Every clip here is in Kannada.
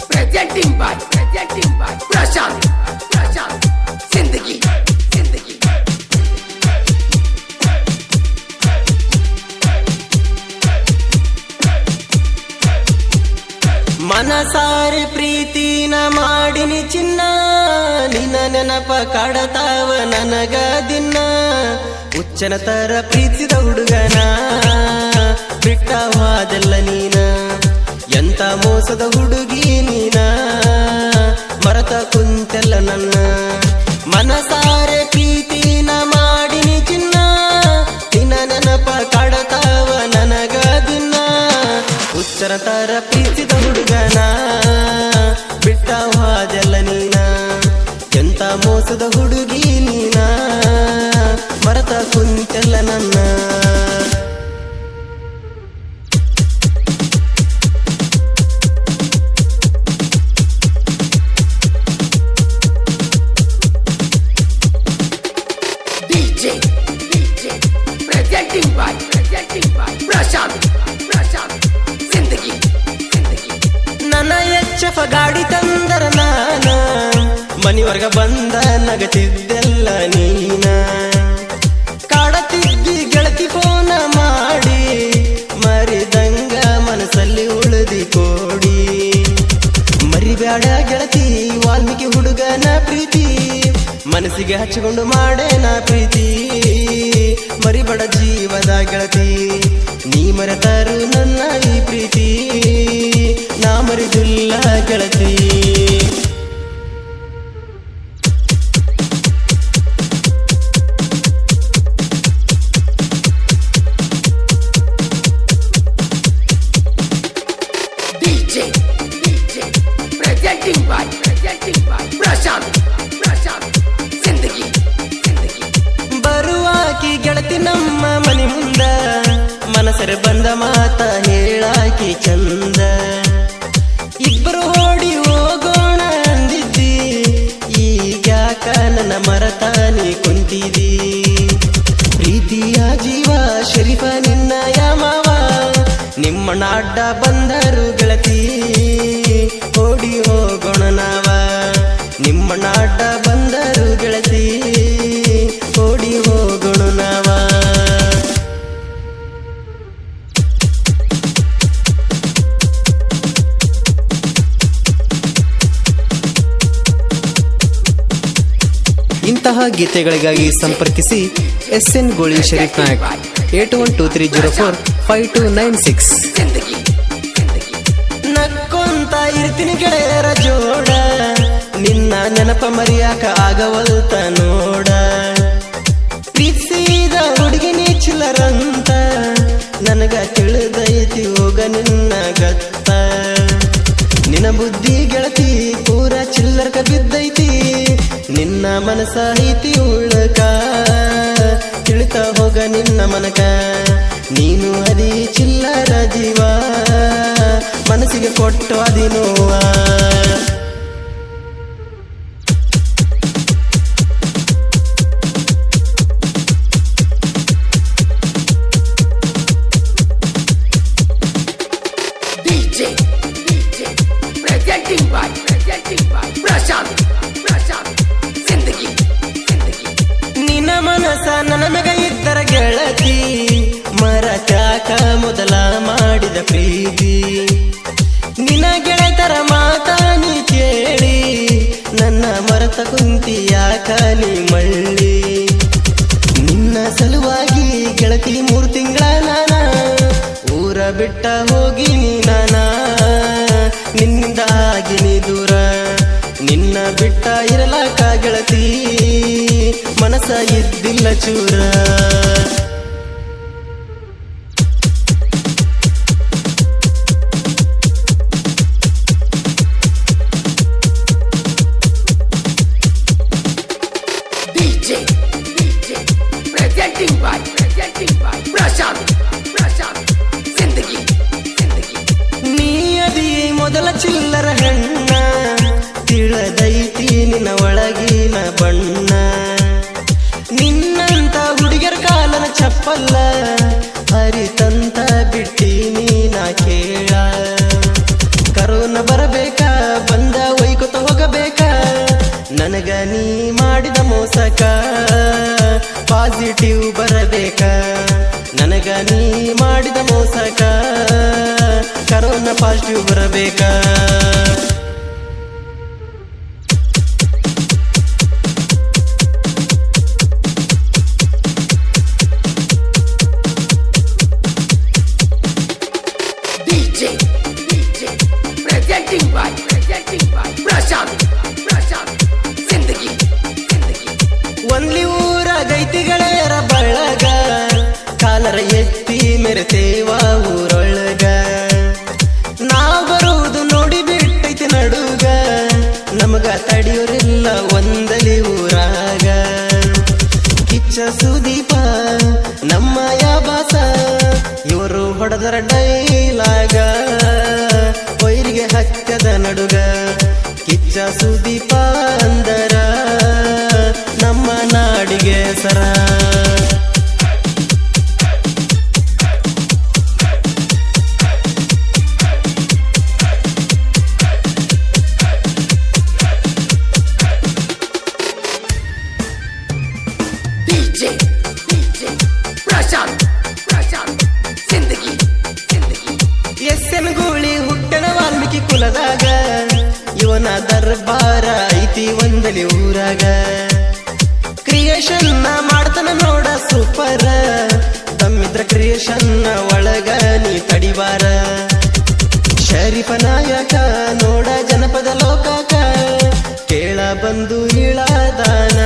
presenting by Prashant Zindagi ಮನಸಾರೆ ಪ್ರೀತಿನ ಮಾಡಿನಿ ಚಿನ್ನ ನಿನ್ನ ನೆನಪ ಕಾಡತಾವ ನನಗ ದಿನ ಹುಚ್ಚನ ತರ ಪ್ರೀತಿಸಿದ ಹುಡುಗನ ಬಿಟ್ಟವಾದೆಲ್ಲ ನೀನ ಎಂತ ಮೋಸದ ಹುಡುಗಿ ನೀನ ಮರತ ಕುಂತೆಲ್ಲ ನನ್ನ ಮನಸಾರೆ ಪ್ರೀತಿನ ಮಾಡಿನಿ ಚಿನ್ನ ನಿನ್ನ ನೆನಪ ಕಾಡತಾವ ನನಗ ದಿನ ಹುಚ್ಚನ ತರ ಪ್ರೀತಿಸಿದ ಹುಡುಗನ ಬಿಟ್ಟವಾದೆಲ್ಲ ನೀನ ಎಂತ ಮೋಸದ ಹುಡುಗಿ ನೀನ ಮರತ ಕುಂತೆಲ್ಲ ನನ್ನ presenting by Prashant Zindagi ನನ್ನ ಎಚ್ಚಫ ಗಾಡಿ ತಂದರ ನಾನ ಮನಿವರ್ಗ ಬಂದ ನಗತಿದ್ದೆಲ್ಲ ನೀನ ಕಾಡತಿದ್ದಿ ಗೆಳತಿ ಫೋನ ಮಾಡಿ ಮರಿದಂಗ ಮನಸ್ಸಲ್ಲಿ ಉಳಿದಿ ಕೋಡಿ ಮರಿಬ್ಯಾಡ ಗೆಳತಿ ವಾಲ್ಮೀಕಿ ಹುಡುಗನ ಪ್ರೀತಿ ಮನಸ್ಸಿಗೆ ಹಚ್ಚಿಕೊಂಡು ಮಾಡೇನ ಪ್ರೀತಿ ಮರಿಬಡ ಜೀವದ ಗೆಳತಿ ನೀ ಮರೆತರು ನನ್ನ ಈ ಪ್ರೀತಿ ನಾ ಮರಿದಿಲ್ಲ ಗೆಳತಿ presenting by Prashant Zindagi ಬರುವಾಕಿ ಗೆಳತಿ ನಮ್ಮ ಮನೆ ಮುಂದ ಮನಸರೆ ಬಂದ ಮಾತ ಹೇಳಾಕಿ ಚಂದ ಇಬ್ಬರು ಓಡಿ ಹೋಗೋಣ ಅಂದಿದ್ದಿ ಈಗ್ಯಾಕ ನನ್ನ ಮರತಾನಿ ಕುಂತಿದಿ ಪ್ರೀತಿಯ ಜೀವ ಶರೀಫ ನಿನ್ನ ಯಾಮವ ನಿಮ್ಮಣ್ಣ ಅಡ್ಡ ಬಂದರು ಗೆಳತಿ ಓಡಿ ಹೋಗೋಣ ನಾವ ನಿಮ್ಮಣ್ಣ ಅಡ್ಡ ಬಂದರು ಗೆಳತಿ ಓಡಿ ಹೋಗೋಣ ನಾವ ಇಂತಹ ಗೀತೆಗಳಿಗಾಗಿ ಸಂಪರ್ಕಿಸಿ SN ಗೋಳಿ ಶರೀಫ್ ನಾಯಕ್ 8123045296 ನಕ್ಕೊಂತ ಇರ್ತೀನಿ ಗೆಳೆಯರ ಜೋಡ ನಿನ್ನ ನೆನಪ ಮರಿಯಾಕ ಆಗವಲ್ತ ನೋಡ ಪ್ರೀತಿಸಿದ ಹುಡುಗಿನಿ ಚಿಲ್ಲರಂತ ನನಗ ತಿಳಿದೈತಿ ಹೋಗ ನಿನ್ನ ಗತ್ತ ನಿನ್ನ ಬುದ್ಧಿ ಗೆಳತಿ ಪೂರ ಚಿಲ್ಲರ್ಕ ಬಿದ್ದೈತಿ ನಿನ್ನ ಮನಸ ಐತಿ ಉಳ್ಳಕ ತಿಳಿತ ಹೋಗ ನಿನ್ನ ಮನಕ ನೀನು ಅದಿ ಚಿಲ್ಲರ ಜೀವ ಮನಸ್ಸಿಗೆ ಕೊಟ್ಟು ಅದಿ ನೋವ presenting by Prashant Zindagi ನಿನ್ನ ಮನಸ ನನ್ನ ಮೆಗ ಇದ್ದರ ಗೆಳತಿ ಮರತ್ಯಾಕ ಮೊದಲ ಮಾಡಿದ ಪ್ರೀತಿ ನಿನ್ನ ಗೆಳೆತರ ಮಾತ ನೀ ಕೇಳಿ ನನ್ನ ಮರತ ಕುಂತಿ ಯಾಕ ನೀ ಮಳ್ಳಿ ನಿನ್ನ ಸಲುವಾಗಿ ಗೆಳತಿ 3 ತಿಂಗಳ ನಾನ ಊರ ಬಿಟ್ಟ ಹೋಗಿನಿ ನಾನ ನಿನ್ನಿಂದ ಆಗಿನಿ ದೂರ ನಿನ್ನ ಬಿಟ್ಟ ಇರಲಾಕ ಗೆಳತಿ ಮನಸ ಇದ್ದಿಲ್ಲ ಚೂರ presenting by Prashant Zindagi ನೀ ಅದಿ ಮೊದಲ ಚಿಲ್ಲರ ಹೆಣ್ಣ ತಿಳದೈತಿ ನಿನ್ನ ಒಳಗಿನ ಬಣ್ಣ ನಿನ್ನಂತ ಹುಡುಗರ ಕಾಲನ ಚಪ್ಪಲ್ಲ ಹರಿತಂತ ಬಿಟ್ಟಿ ನೀನ ಕೇಳ ನೀ ಮಾಡಿದ ಮೋಸಕ ಪಾಸಿಟಿವ್ ಬರಬೇಕ ನನಗ ನೀ ಮಾಡಿದ ಮೋಸಕ ಕರೋನಾ ಪಾಸಿಟಿವ್ ಬರಬೇಕ presenting by ಪ್ರಶಾಂತ್ ಜಿಂದಗಿ ಒಂದ್ಲಿ ಊರಾಗೈತಿ ಗೆಳೆಯರ ಬಳಗ ಕಾಲರ ಎತ್ತಿ ಮೆರೆತೇವ ಊರೊಳಗ ನಾವ್ ಬರುವುದು ನೋಡಿ ಬಿಟ್ಟೈತಿ ನಡುಗ ನಮಗ ತಡಿಯೋರಿಲ್ಲ ಒಂದಲಿ ಊರಾಗ ಕಿಚ್ಚ ಸುದೀಪ ನಮ್ಮ ಯಾಬಾಸ ಇವರು ಹೊಡೆದರ ಡೈಲಾಗ ವೈರಿಗೆ ಹತ್ಯದ ನಡುಗ ಕಿಚ್ಚ ಸುದೀಪ ಅಂದರ ನಮ್ಮ ನಾಡಿಗೆ ಸರ ಪ್ರಶಾಂತ್ ಜಿಂದಗಿ ಎಸ್ಎನ್ ಗೂಳಿ ಹುಟ್ಟಣ ವಾಲ್ಮೀಕಿ ಕುಲದಾಗ ಇವನ ದರ್ಬಾರ ಐತಿ ಒಂದಲಿ ಊರಾಗ ಕ್ರಿಯೇಷನ್ ಮಾಡ್ತಾನ ನೋಡ ಸೂಪರ್ ತಮ್ಮಿದ್ರ ಕ್ರಿಯೇಷನ್ ಒಳಗ ನೀ ತಡಿವಾರ ಶರೀಫ ನಾಯಕ ನೋಡ ಜನಪದ ಲೋಕಕ ಕೇಳ ಬಂದು ಇಳದಾನ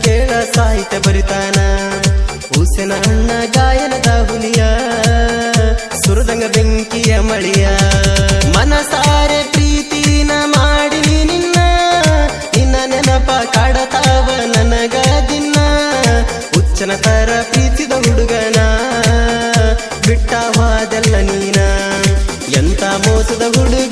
ಕೇಳ ಸಾಹಿತ್ಯ ಬರಿತಾನ ಹುಸೇನ ಅಣ್ಣ ಗಾಯನದ ಹುಲಿಯ ಸುರದಂಗ ಬೆಂಕಿಯ ಮಳಿಯ ಮನಸಾರೆ ಪ್ರೀತಿನ ಮಾಡಿ ನಿನ್ನ ನೆನಪ ಕಾಡತಾವ ನನಗ ದಿನ ಹುಚ್ಚನ ತರ ಪ್ರೀತಿದ ಹುಡುಗನ ಬಿಟ್ಟ ಹೋದೆಲ್ಲ ನೀನ ಎಂತ ಮೋಸದ ಹುಡುಗ